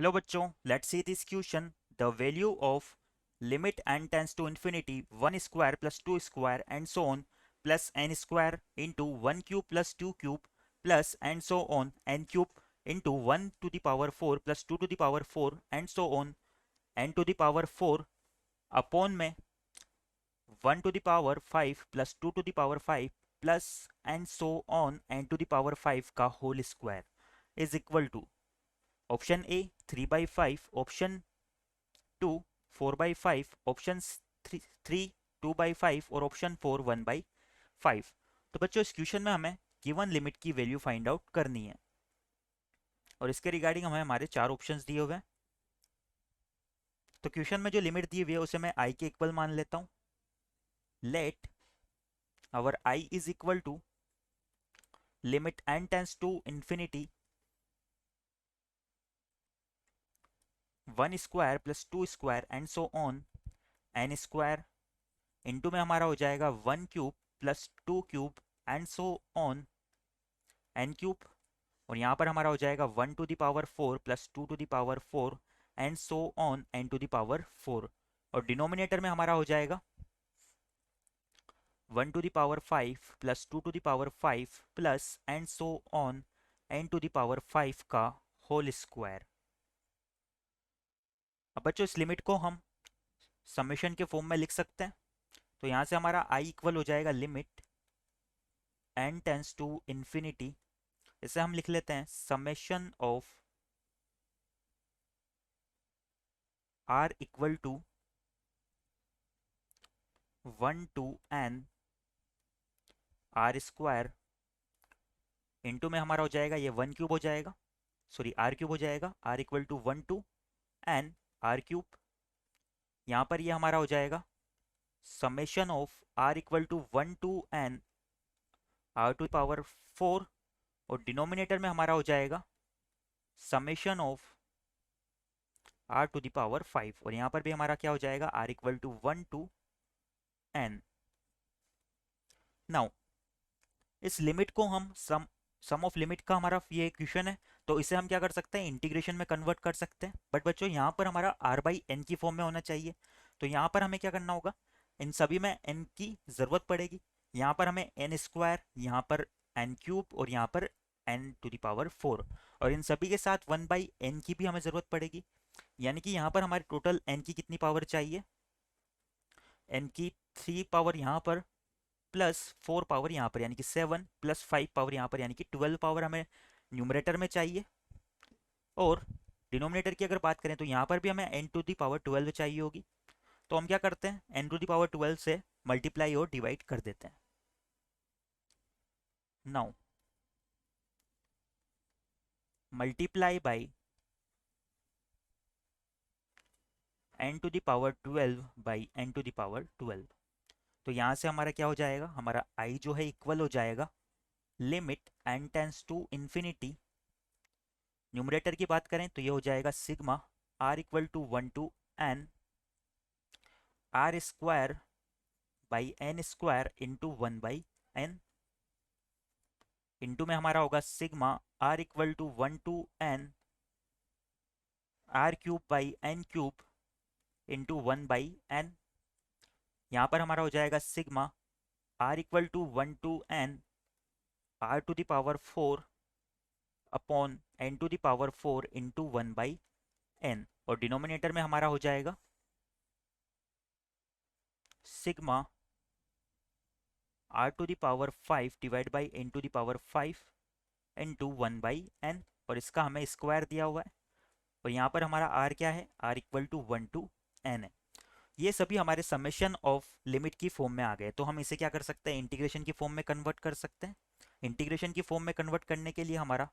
Hello बच्चों, let's see this question. The value of limit n tends to infinity 1 square plus 2 square and so on plus n square into 1 cube plus 2 cube plus and so on n cube into 1 to the power 4 plus 2 to the power 4 and so on n to the power 4 upon में 1 to the power 5 plus 2 to the power 5 plus and so on n to the power 5 का whole square is equal to option A 3/5, option 2 4/5, option 3 2/5 और option 4 1/5। तो बच्चों इस question में हमें given limit की value find out करनी है और इसके रिगार्डिंग हमें हमारे चार ऑप्शंस दिए हुए हैं। तो क्वेश्चन में जो लिमिट दी हुई है उसे मैं आई के इक्वल मान लेता हूं। Let our I is equal to limit n tends to infinity 1 square plus 2 square and so on n square into में हमारा हो जाएगा 1 cube plus 2 cube and so on n cube और यहाँ पर हमारा हो जाएगा 1 to the power 4 plus 2 to the power 4 and so on n to the power 4 और डिनोमिनेटर में हमारा हो जाएगा 1 to the power 5 plus 2 to the power 5 plus and so on n to the power 5 का होल स्क्वायर। अब बच्चों इस limit को हम समेशन के फॉर्म में लिख सकते हैं। तो यहाँ से हमारा आई इक्वल हो जाएगा limit n tends to infinity, इसे हम लिख लेते हैं summation of r equal to 1 to n r square into में हमारा हो जाएगा ये 1 क्यूब हो जाएगा, सॉरी आर क्यूब हो जाएगा, r equal to 1 to n r cube. यहाँ पर ये हमारा हो जाएगा summation of r equal to 1 to n r to power 4 और डिनोमिनेटर में हमारा हो जाएगा summation of r to the power 5 और यहाँ पर भी हमारा क्या हो जाएगा r equal to 1 to n. Now इस लिमिट को हम सम ऑफ लिमिट का हमारा ये क्वेश्चन है तो इसे हम क्या कर सकते हैं इंटीग्रेशन में कन्वर्ट कर सकते हैं। बट बच्चों यहाँ पर हमारा आर बाई एन की फॉर्म में होना चाहिए। तो यहाँ पर हमें क्या करना होगा, इन सभी में एन की ज़रूरत पड़ेगी। यहाँ पर हमें एन स्क्वायर, यहाँ पर एन क्यूब और यहाँ पर एन टू द पावर 4 और इन सभी के साथ 1/n की भी हमें ज़रूरत पड़ेगी। यानी कि यहाँ पर हमारे टोटल n की कितनी पावर चाहिए, n की 3 पावर यहाँ पर प्लस 4 पावर यहाँ पर यानी कि 7 प्लस 5 पावर यहाँ पर यानी कि 12 पावर हमें न्यूमरेटर में चाहिए। और डिनोमिनेटर की अगर बात करें तो यहाँ पर भी हमें n टू दी पावर 12 चाहिए होगी। तो हम क्या करते हैं n टू दी पावर 12 से मल्टीप्लाई और डिवाइड कर देते हैं। Now multiply by n to the power 12 by n to the power 12। तो यहाँ से हमारा क्या हो जाएगा, हमारा i जो है इक्वल हो जाएगा limit n tends to infinity, numerator की बात करें तो ये हो जाएगा sigma r equal to 1 to n r square by n square into 1/n into में हमारा होगा sigma r equal to 1 to n r cube by n cube into 1/n। यहाँ पर हमारा हो जाएगा sigma r equal to 1 to n r to the power 4 upon n to the power 4 into 1/n और denominator में हमारा हो जाएगा sigma r to the power 5 divide by n to the power 5 into 1/n और इसका हमें square दिया हुआ है और यहाँ पर हमारा r क्या है, r equal to 1 to n है। ये सभी हमारे समेशन ऑफ लिमिट की फॉर्म में आ गए। तो हम इसे क्या कर सकते हैं इंटीग्रेशन की फॉर्म में कन्वर्ट कर सकते हैं। इंटीग्रेशन की फॉर्म में कन्वर्ट करने के लिए हमारा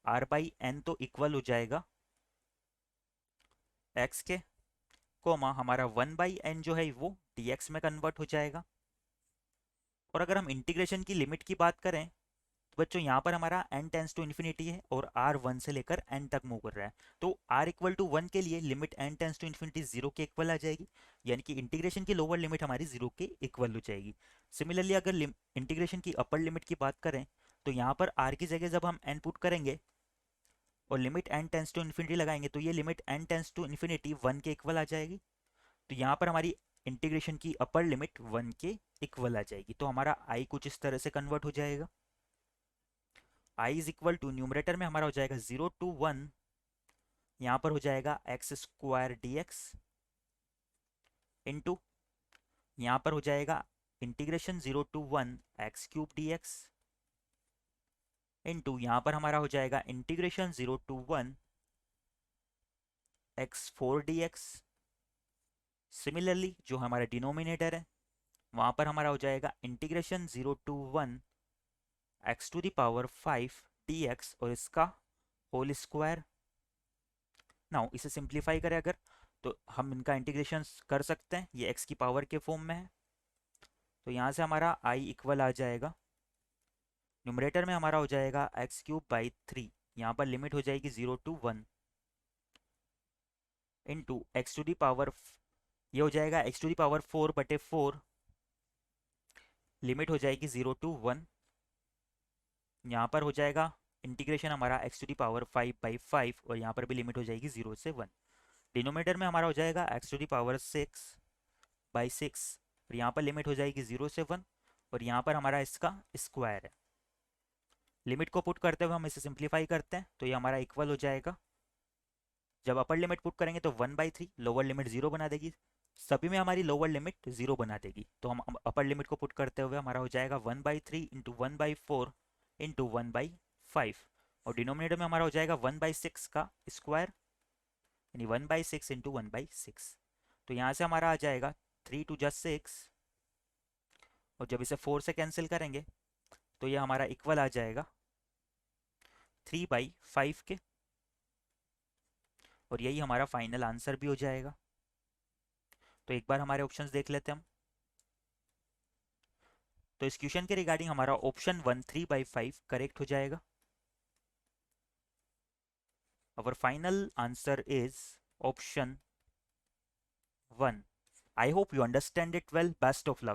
r बाई एन तो इक्वल हो जाएगा x के, कोमा हमारा 1/n जो है वो dx में कन्वर्ट हो जाएगा। और अगर हम इंटीग्रेशन की लिमिट की बात करें तो बच्चों यहाँ पर हमारा n टेंस टू इन्फिनिटी है और r 1 से लेकर n तक मूव कर रहा है। तो r इक्वल टू 1 के लिए limit n tends to infinity 0 के इक्वल आ जाएगी, यानी कि इंटीग्रेशन की लोअर लिमिट हमारी 0 के इक्वल हो जाएगी। सिमिलरली अगर इंटीग्रेशन की अपर लिमिट की बात करें तो यहाँ पर r की जगह जब हम n पुट करेंगे और limit n tends to infinity लगाएंगे तो ये limit n tends to infinity 1 के इक्वल आ जाएगी। तो यहाँ पर हमारी इंटीग्रेशन की अपर लिमिट 1 के इक्वल आ जाएगी। तो हमारा i कुछ इस तरह से कन्वर्ट हो जाएगा। i is equal to numerator में हमारा हो जाएगा 0 to 1, यहाँ पर हो जाएगा x square d x into यहाँ पर हो जाएगा integration 0 to 1 x cube d x into यहाँ पर हमारा हो जाएगा integration 0 to 1 x four d x. Similarly जो हमारा डिनोमिनेटर है वहाँ पर हमारा हो जाएगा integration 0 to 1 x to the power 5 d x और इसका होल स्क्वायर। नाउ इसे सिंप्लीफाई करें अगर तो हम इनका इंटीग्रेशन कर सकते हैं, ये x की पावर के फॉर्म में है। तो यहाँ से हमारा i इक्वल आ जाएगा, न्यूमरेटर में हमारा हो जाएगा एक्स क्यूब बाई 3, यहाँ पर लिमिट हो जाएगी 0 to 1 into x to the power, ये हो जाएगा x to the power 4/4, limit हो जाएगी 0 to 1, यहाँ पर हो जाएगा इंटीग्रेशन हमारा एक्स टू दी पावर 5/5 और यहाँ पर भी लिमिट हो जाएगी 0 से 1। डिनोमिनेटर में हमारा हो जाएगा एक्स टू दी पावर 6/6 और यहाँ पर लिमिट हो जाएगी 0 से 1 और यहाँ पर हमारा इसका स्क्वायर है। लिमिट को पुट करते हुए हम इसे सिंप्लीफाई करते हैं तो ये हमारा इक्वल हो जाएगा, जब अपर लिमिट पुट करेंगे तो 1/3, लोअर लिमिट 0 बना देगी, सभी में हमारी लोअर लिमिट 0 बना देगी। तो हम अपर लिमिट को पुट करते हुए हमारा हो जाएगा 1/3 इंटू 1/4 इंटू 1/5 और डिनोमिनेटर में हमारा हो जाएगा 1/6 का स्क्वायर यानी 1/6 इंटू 1/6। तो यहाँ से हमारा आ जाएगा 3 2 जा 6 और जब इसे 4 से कैंसिल करेंगे तो ये हमारा इक्वल आ जाएगा 3/5 के और यही हमारा फाइनल आंसर भी हो जाएगा। तो एक बार हमारे ऑप्शंस देख लेते हैं हम। तो इस क्वेश्चन के रिगार्डिंग हमारा ऑप्शन 1 3/5 करेक्ट हो जाएगा। Our final answer is option 1. I hope you understand it well. Best of luck.